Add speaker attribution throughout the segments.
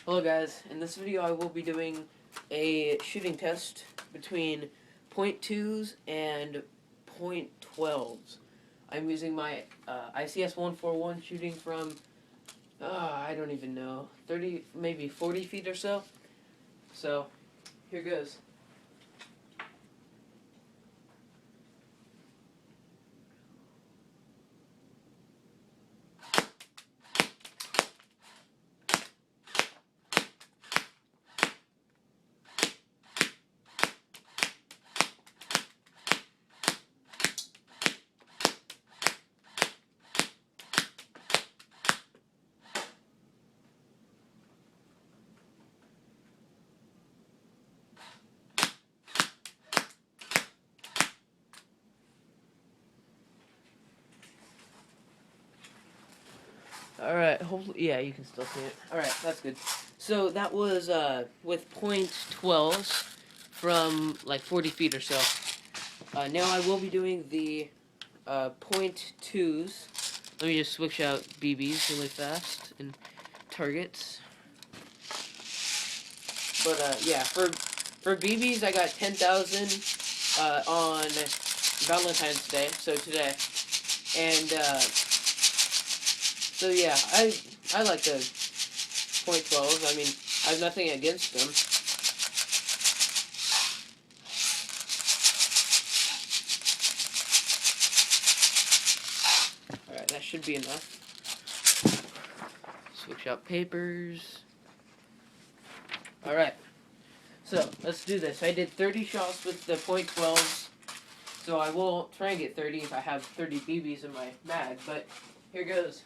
Speaker 1: Hello guys, in this video I will be doing a shooting test between .2s and .12s. I'm using my ICS 141 shooting from, I don't even know, 30, maybe 40 feet or so. So, here goes. Alright, hopefully, yeah, you can still see it. Alright, that's good. So, that was, with .12s from, like, 40 feet or so. Now I will be doing the, .2s. Let me just switch out BBs really fast and targets. But, yeah, for BBs, I got 10,000, on Valentine's Day, so today. And, so yeah, I like the .12s. I mean, I have nothing against them. Alright, that should be enough. Switch out papers. Alright, so let's do this. I did 30 shots with the .12s, so I will try and get 30 if I have 30 BBs in my mag, but here goes.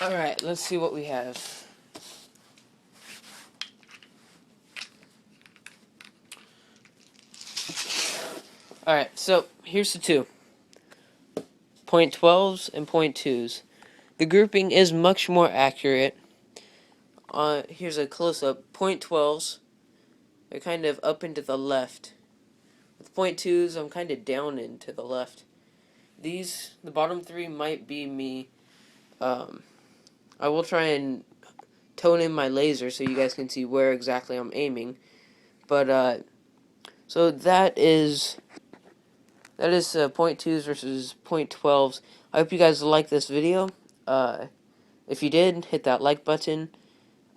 Speaker 1: Alright, let's see what we have. Alright, so here's the two. .12s and .2s. The grouping is much more accurate. Here's a close-up. .12s, they're kind of up and to the left. With .2s, I'm kind of down and to the left. These, the bottom three might be me. I will try and tone in my laser so you guys can see where exactly I'm aiming. But, so that is .2s versus .12s. I hope you guys like this video. If you did, hit that like button.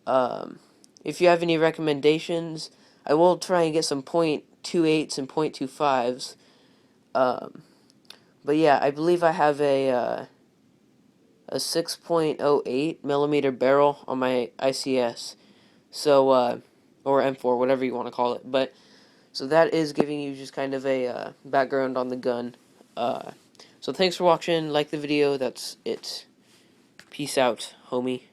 Speaker 1: If you have any recommendations, I will try and get some .28s and .25s. But yeah, I believe I have a 6.08 millimeter barrel on my ICS. So, or M4, whatever you want to call it. But, so that is giving you just kind of a background on the gun. So thanks for watching. Like the video. That's it. Peace out, homie.